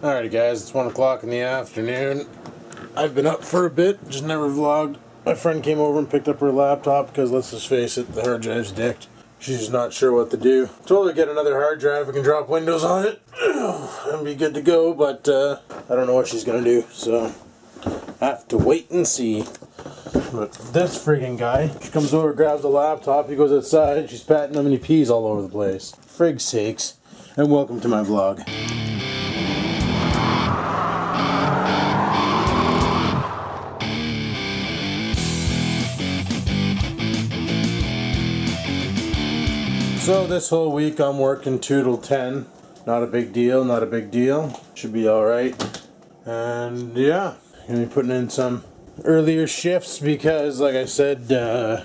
Alrighty guys, it's 1 o'clock in the afternoon. I've been up for a bit, just never vlogged. My friend came over and picked up her laptop because, let's just face it, the hard drive's dicked. She's not sure what to do. Told her to get another hard drive, we can drop Windows on it and be good to go, but I don't know what she's gonna do, so I have to wait and see. But this friggin' guy, she comes over, grabs the laptop, he goes outside, she's patting him and he pees all over the place. Frig's sakes, and welcome to my vlog. So this whole week I'm working 2 till 10. Not a big deal, not a big deal. Should be alright. And yeah, gonna be putting in some earlier shifts because, like I said,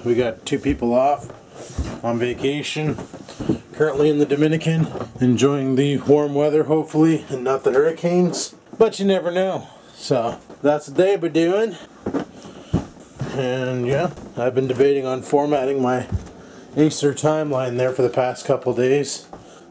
we got 2 people off on vacation. Currently in the Dominican, enjoying the warm weather hopefully, and not the hurricanes. But you never know. So that's what they've been doing. And yeah, I've been debating on formatting my Acer timeline there for the past couple days,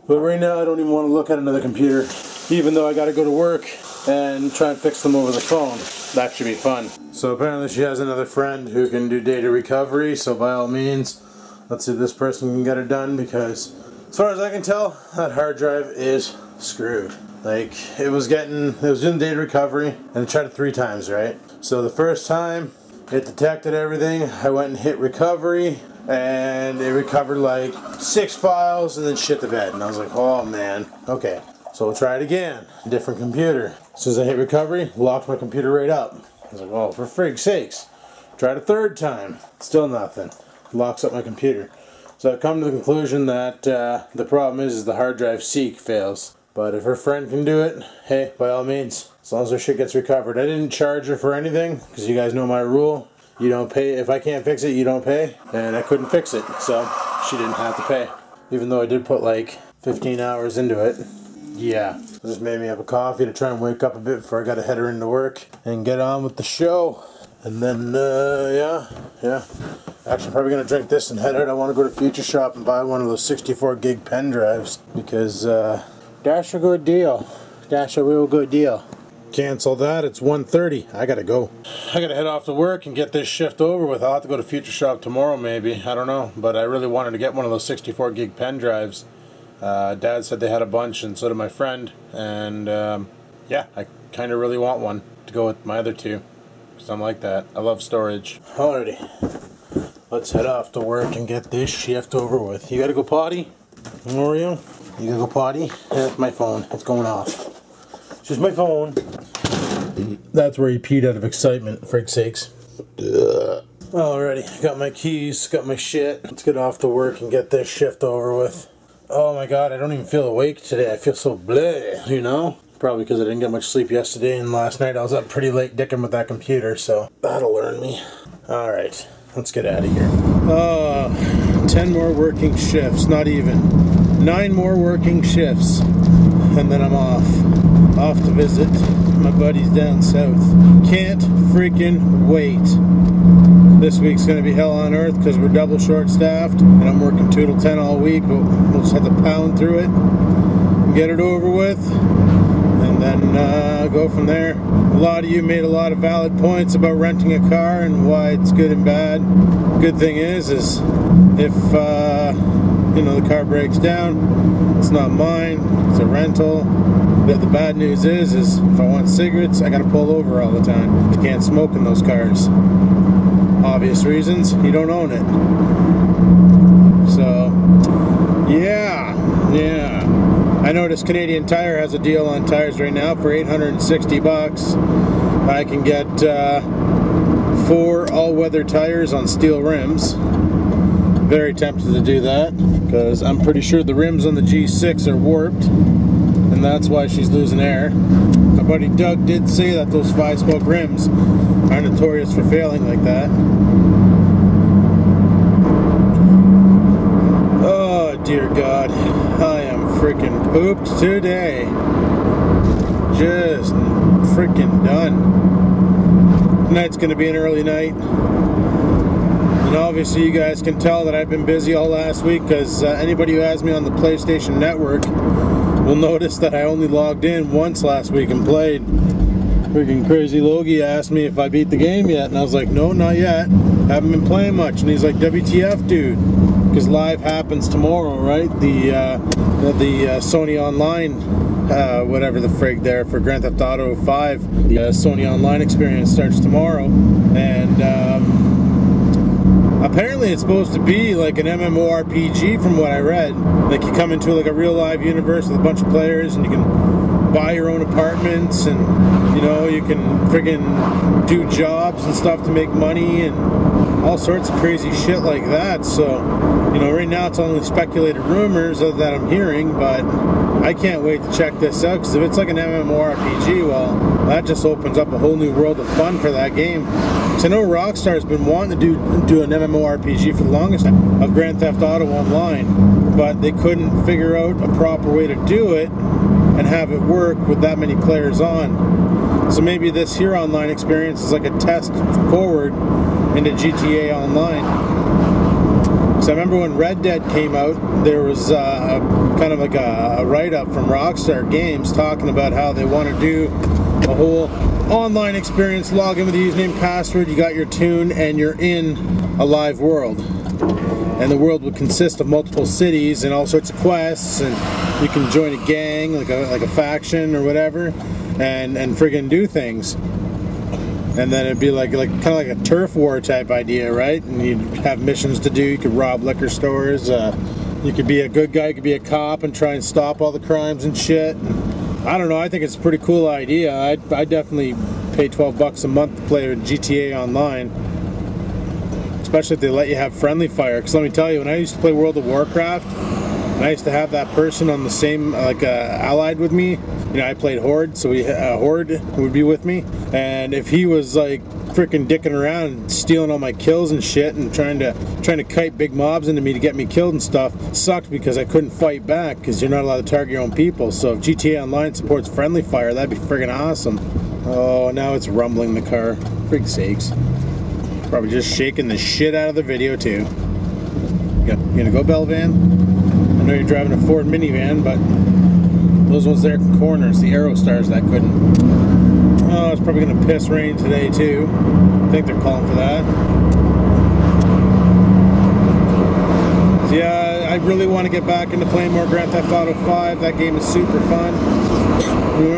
but right now I don't even want to look at another computer, even though I got to go to work and try and fix them over the phone. That should be fun. So apparently she has another friend who can do data recovery, so by all means let's see if this person can get it done, because as far as I can tell, that hard drive is screwed. Like, it was doing data recovery and it tried it 3 times, right? So the first time it detected everything, I went and hit recovery, and it recovered like 6 files and then shit the bed. And I was like, oh man, okay. So we'll try it again. Different computer. As soon as I hit recovery, locked my computer right up. I was like, oh, for frig's sakes. Tried a 3rd time. Still nothing. Locks up my computer. So I've come to the conclusion that the problem is the hard drive seek fails. But if her friend can do it, hey, by all means, as long as her shit gets recovered. I didn't charge her for anything, because you guys know my rule. You don't pay. If I can't fix it, you don't pay. And I couldn't fix it, so she didn't have to pay. Even though I did put like 15 hours into it. Yeah. It just made me have a coffee to try and wake up a bit before I got to head her into work and get on with the show. And then, yeah. Actually, I'm probably going to drink this and head out. I want to go to Future Shop and buy one of those 64 gig pen drives. Because, that's a good deal. That's a real good deal. Cancel that, it's 1:30. I gotta go. I gotta head off to work and get this shift over with. I'll have to go to Future Shop tomorrow maybe. I don't know. But I really wanted to get one of those 64 gig pen drives. Dad said they had a bunch, and so did my friend. And yeah, I kind of really want one to go with my other 2. Because I'm like that. I love storage. Alrighty. Let's head off to work and get this shift over with. You gotta go potty? Mario? You gotta go potty? That's my phone. It's going off. It's just my phone. That's where he peed out of excitement, for sakes. Alrighty, got my keys, got my shit. Let's get off to work and get this shift over with. Oh my god, I don't even feel awake today. I feel so bleh, you know? Probably because I didn't get much sleep yesterday, and last night I was up pretty late dicking with that computer, so that'll learn me. Alright, let's get out of here. 10 more working shifts, not even. 9 more working shifts, and then I'm off. Off to visit my buddies down south. Can't freaking wait. This week's gonna be hell on earth because we're double short-staffed, and I'm working 2 till 10 all week, but we'll just have to pound through it and get it over with, and then go from there. A lot of you made a lot of valid points about renting a car and why it's good and bad. Good thing is if you know, the car breaks down, it's not mine, it's a rental. But the bad news is if I want cigarettes, I gotta pull over all the time. You can't smoke in those cars. Obvious reasons, you don't own it. So, yeah. I noticed Canadian Tire has a deal on tires right now for 860 bucks. I can get 4 all-weather tires on steel rims. Very tempted to do that, because I'm pretty sure the rims on the G6 are warped. And that's why she's losing air. My buddy Doug did say that those 5-spoke rims are notorious for failing like that. Oh dear God, I am freaking pooped today. Just freaking done. Tonight's gonna be an early night. And obviously you guys can tell that I've been busy all last week, because anybody who has me on the PlayStation Network will notice that I only logged in once last week and played. Freaking Crazy Logie asked me if I beat the game yet, and I was like, no, not yet. Haven't been playing much. And he's like, WTF, dude? Because live happens tomorrow, right? The Sony Online, whatever the frig there, for Grand Theft Auto 5. The Sony Online experience starts tomorrow. And apparently it's supposed to be like an MMORPG from what I read. Like you come into like a real live universe with a bunch of players, and you can buy your own apartments, and you know, you can friggin' do jobs and stuff to make money and all sorts of crazy shit like that. So, you know, right now it's only speculated rumors that I'm hearing, but I can't wait to check this out, because if it's like an MMORPG, well, that just opens up a whole new world of fun for that game. Because I know Rockstar's been wanting to do an MMORPG for the longest time of Grand Theft Auto Online, but they couldn't figure out a proper way to do it and have it work with that many players on. So maybe this here online experience is like a test forward into GTA Online. So I remember when Red Dead came out, there was kind of like a write-up from Rockstar Games talking about how they want to do a whole online experience. Log in with a username, password, you got your tune, and you're in a live world. And the world would consist of multiple cities and all sorts of quests, and you can join a gang, like a faction or whatever, and friggin' do things. And then it'd be like kind of like a turf war type idea, right? And you'd have missions to do. You could rob liquor stores. You could be a good guy. You could be a cop and try and stop all the crimes and shit. I don't know. I think it's a pretty cool idea. I'd definitely pay $12 a month to play with GTA Online. Especially if they let you have friendly fire. Because let me tell you, when I used to play World of Warcraft, and I used to have that person on the same, allied with me. You know, I played Horde, so Horde would be with me. And if he was like freaking dicking around and stealing all my kills and shit, and trying to kite big mobs into me to get me killed and stuff, sucked because I couldn't fight back because you're not allowed to target your own people. So if GTA Online supports friendly fire, that'd be friggin' awesome. Oh, now it's rumbling the car. Frig sakes. Probably just shaking the shit out of the video too. You gonna go, Belvan? I know you're driving a Ford minivan, but those ones there can corners, the Aerostars that couldn't. Oh, it's probably gonna piss rain today too. I think they're calling for that. So yeah, I really want to get back into playing more Grand Theft Auto 5. That game is super fun.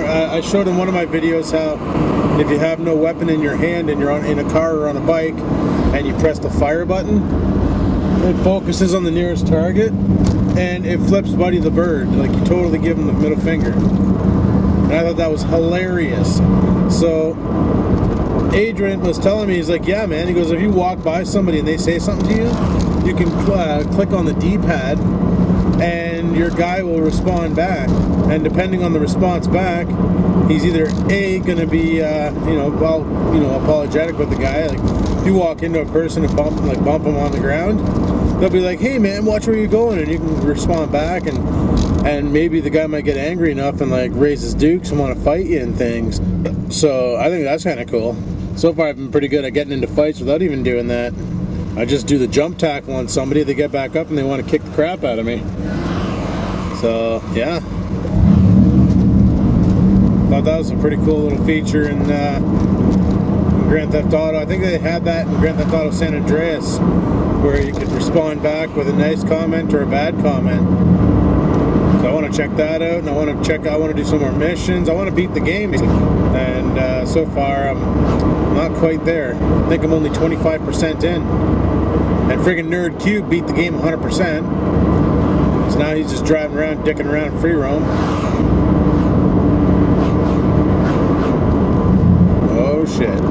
I showed in one of my videos how if you have no weapon in your hand and you're in a car or on a bike and you press the fire button, it focuses on the nearest target and it flips Buddy the bird. Like, you totally give him the middle finger. And I thought that was hilarious. So Adrian was telling me, he's like, yeah man, he goes, if you walk by somebody and they say something to you, you can click on the D-pad and your guy will respond back. And depending on the response back, he's either A, going to be, apologetic with the guy. Like, if you walk into a person and bump them on the ground, they'll be like, hey man, watch where you're going, and you can respond back, and maybe the guy might get angry enough and like raise his dukes and want to fight you and things. So I think that's kind of cool. So far I've been pretty good at getting into fights without even doing that. I just do the jump tackle on somebody, they get back up and they want to kick the crap out of me. So yeah, thought that was a pretty cool little feature in Grand Theft Auto. I think they had that in Grand Theft Auto San Andreas, where you could respond back with a nice comment or a bad comment. So I want to check that out, and I want to do some more missions. I want to beat the game, and so far I'm not quite there. I think I'm only 25% in. And friggin' Nerd Cube beat the game 100%. So now he's just driving around, dicking around, free roam. Oh shit.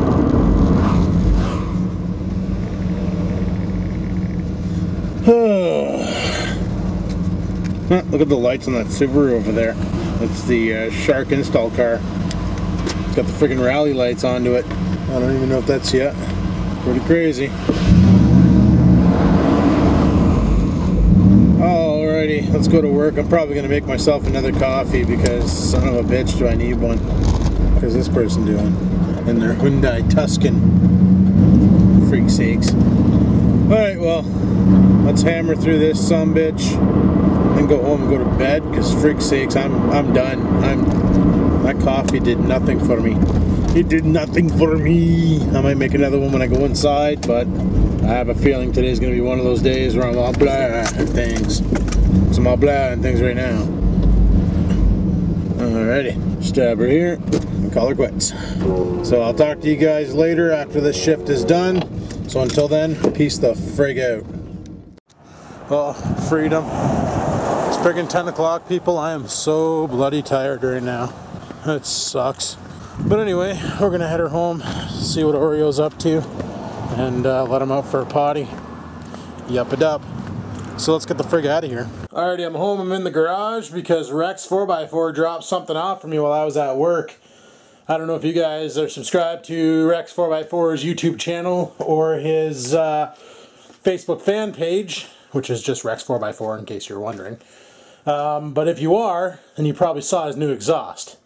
Look at the lights on that Subaru over there. That's the Shark install car. It's got the freaking rally lights onto it. I don't even know if that's yet. Pretty crazy. Alrighty, let's go to work. I'm probably going to make myself another coffee because, son of a bitch, do I need one. What is this person doing? In their Hyundai Tuscan. Freak sakes. Alright, well, let's hammer through this sumbitch. and go home and go to bed, because frick's sakes, I'm done. That coffee did nothing for me. It did nothing for me. I might make another one when I go inside, but I have a feeling today's going to be one of those days where I'm all blah and things. So I'm all blah and things right now. Alrighty, stab her here and call her quits. So I'll talk to you guys later after this shift is done. So until then, peace the frig out. Oh, freedom. It's friggin' 10 o'clock, people. I am so bloody tired right now. It sucks. But anyway, we're gonna head her home, see what Oreo's up to, and let him out for a potty. Yup-a-dup. So let's get the frig out of here. Alrighty, I'm home. I'm in the garage because Rex 4x4 dropped something off for me while I was at work. I don't know if you guys are subscribed to Rex 4x4's YouTube channel or his Facebook fan page, which is just Rex 4x4 in case you're wondering. But if you are, then you probably saw his new exhaust.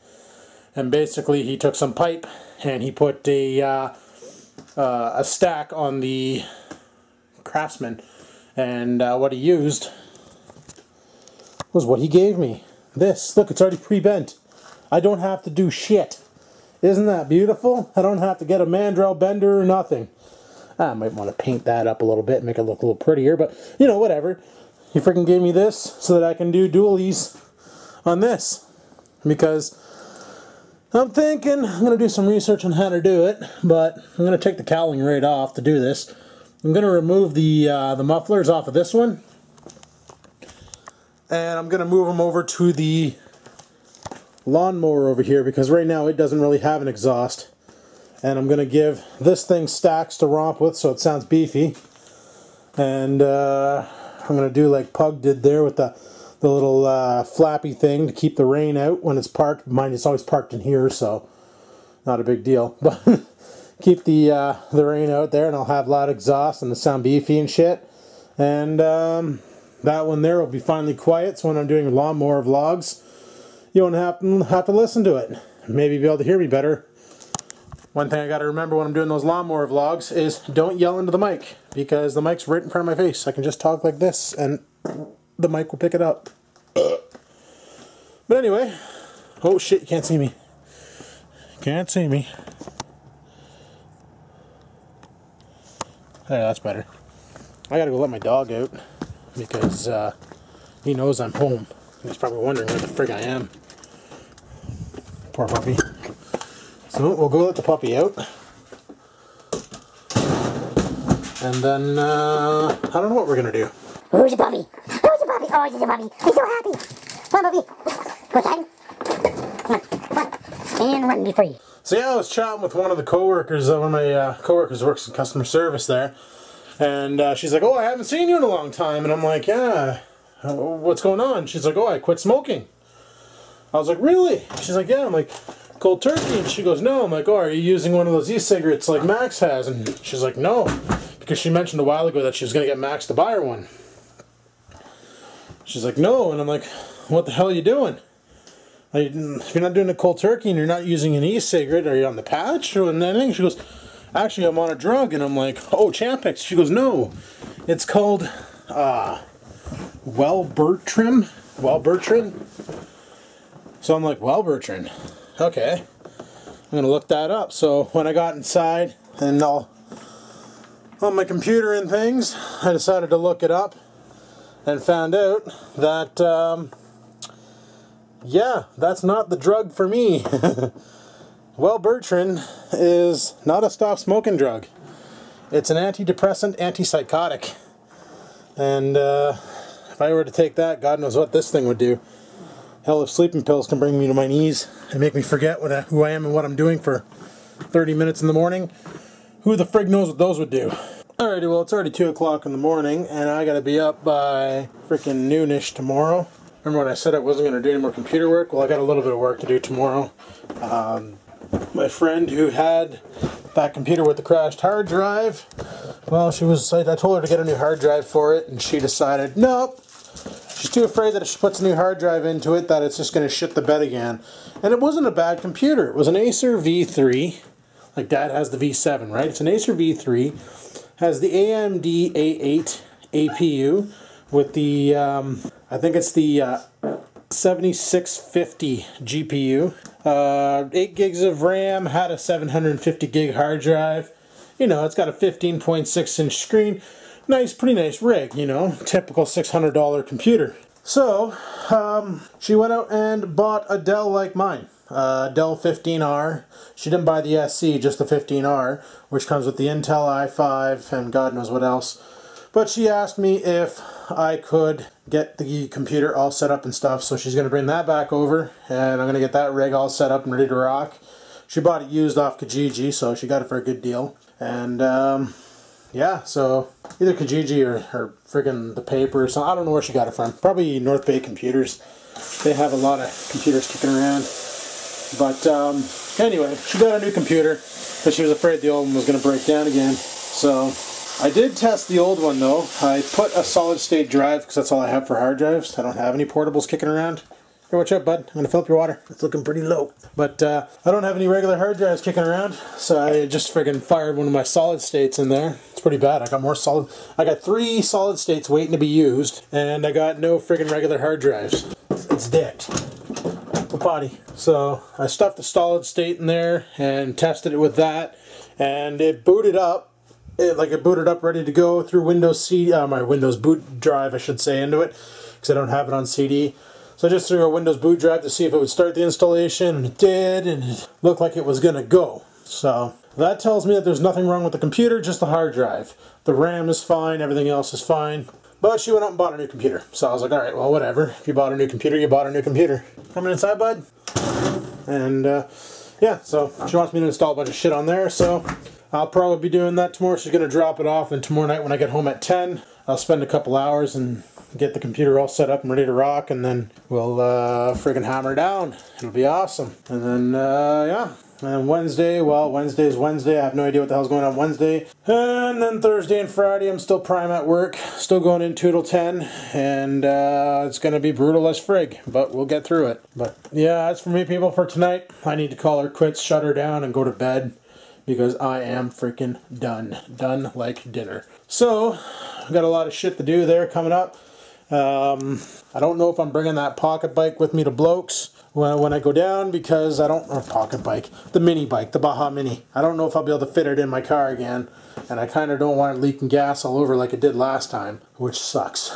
And basically he took some pipe and he put a stack on the Craftsman. And what he used was what he gave me. This, look, it's already pre-bent. I don't have to do shit. Isn't that beautiful? I don't have to get a mandrel bender or nothing. I might want to paint that up a little bit, make it look a little prettier, but you know, whatever. He freaking gave me this so that I can do dualies on this. Because I'm thinking I'm going to do some research on how to do it, but I'm going to take the cowling right off to do this. I'm going to remove the mufflers off of this one, and I'm going to move them over to the lawnmower over here because right now it doesn't really have an exhaust. And I'm going to give this thing stacks to romp with so it sounds beefy. And I'm going to do like Pug did there with the little flappy thing to keep the rain out when it's parked. Mine is always parked in here, so not a big deal. But keep the rain out there, and I'll have loud exhaust and it'll sound beefy and shit. And that one there will be finally quiet, so when I'm doing lawnmower vlogs, you won't have to listen to it. Maybe be able to hear me better. One thing I got to remember when I'm doing those lawnmower vlogs is don't yell into the mic, because the mic's right in front of my face. I can just talk like this and the mic will pick it up. But anyway, oh shit, you can't see me. Can't see me. Hey, that's better. I gotta go let my dog out because he knows I'm home. He's probably wondering where the frig I am. Poor puppy. So we'll go let the puppy out. And then, I don't know what we're gonna do. Who's your puppy? Who's your puppy? Oh, he's your puppy. He's so happy. Come on, puppy. Go inside. Come on. Come on. And run, be free. So yeah, I was chatting with one of the coworkers. One of my coworkers works in customer service there. And she's like, oh, I haven't seen you in a long time. And I'm like, yeah, what's going on? She's like, oh, I quit smoking. I was like, really? She's like, yeah. I'm like, cold turkey? And she goes, no. I'm like, oh, are you using one of those e-cigarettes like Max has? And she's like, no. Because she mentioned a while ago that she was going to get Max to buy her one. She's like, no. And I'm like, what the hell are you doing? If you're not doing a cold turkey and you're not using an e-cigarette, are you on the patch or anything? She goes, actually, I'm on a drug. And I'm like, oh, Champix. She goes, no. It's called Wellbutrin. So I'm like, Wellbutrin. Okay. I'm going to look that up. So when I got inside and on my computer and things, I decided to look it up and found out that, yeah, that's not the drug for me. Wellbutrin is not a stop smoking drug. It's an antidepressant, antipsychotic. And if I were to take that, God knows what this thing would do. Hell, if sleeping pills can bring me to my knees and make me forget who I am and what I'm doing for 30 minutes in the morning, who the frig knows what those would do. Alrighty, well, it's already 2 o'clock in the morning, and I gotta be up by freaking noonish tomorrow. Remember when I said I wasn't gonna do any more computer work? Well, I got a little bit of work to do tomorrow. My friend who had that computer with the crashed hard drive, well, I told her to get a new hard drive for it, and she decided, nope. She's too afraid that if she puts a new hard drive into it, that it's just going to shit the bed again. And it wasn't a bad computer. It was an Acer V3. Like Dad has the V7, right? It's an Acer V3. Has the AMD A8 APU with the, I think it's the 7650 GPU. 8 gigs of RAM, had a 750 gig hard drive. You know, it's got a 15.6-inch screen. Nice, pretty nice rig, you know, typical $600 computer. So, she went out and bought a Dell like mine. Dell 15R. She didn't buy the SC, just the 15R, which comes with the Intel i5 and God knows what else. But she asked me if I could get the computer all set up and stuff, so she's going to bring that back over, and I'm going to get that rig all set up and ready to rock. She bought it used off Kijiji, so she got it for a good deal. And, yeah, so either Kijiji or friggin' the paper or something. I don't know where she got it from. Probably North Bay Computers. They have a lot of computers kicking around. But anyway, she got a new computer because she was afraid the old one was going to break down again. So I did test the old one though. I put a solid state drive because that's all I have for hard drives. I don't have any portables kicking around. Here, watch out, bud. I'm going to fill up your water. It's looking pretty low. But I don't have any regular hard drives kicking around, so I just friggin' fired one of my solid states in there. It's pretty bad. I got 3 solid states waiting to be used, and I got no friggin' regular hard drives. It's dead. The body. So I stuffed the solid state in there and tested it with that, and it booted up. It booted up ready to go through Windows CD, my Windows boot drive, I should say, into it, because I don't have it on CD. So I just threw a Windows boot drive to see if it would start the installation, and it did, and it looked like it was going to go. So that tells me that there's nothing wrong with the computer, just the hard drive. The RAM is fine, everything else is fine. But she went out and bought a new computer. So I was like, alright, well, whatever. If you bought a new computer, you bought a new computer. Coming inside, bud. And, yeah, so she wants me to install a bunch of shit on there, so I'll probably be doing that tomorrow. She's going to drop it off, and tomorrow night when I get home at 10, I'll spend a couple hours and get the computer all set up and ready to rock, and then we'll friggin' hammer down. It'll be awesome. And then, yeah. And Wednesday, well, Wednesday's Wednesday. I have no idea what the hell's going on Wednesday. And then Thursday and Friday, I'm still prime at work. Still going in 2 till 10. And it's going to be brutal as frig, but we'll get through it. But yeah, that's for me, people, for tonight. I need to call her quits, shut her down, and go to bed, because I am freaking done. Done like dinner. So, I've got a lot of shit to do there coming up. I don't know if I'm bringing that pocket bike with me to Blokes when I go down, because I don't, or pocket bike, the mini bike, the Baja Mini. I don't know if I'll be able to fit it in my car again, and I kind of don't want it leaking gas all over like it did last time, which sucks.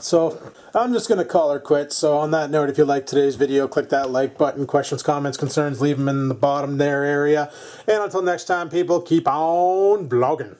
So I'm just going to call her quits. So on that note, if you liked today's video, click that like button. Questions, comments, concerns, leave them in the bottom there area. And until next time, people, keep on vlogging.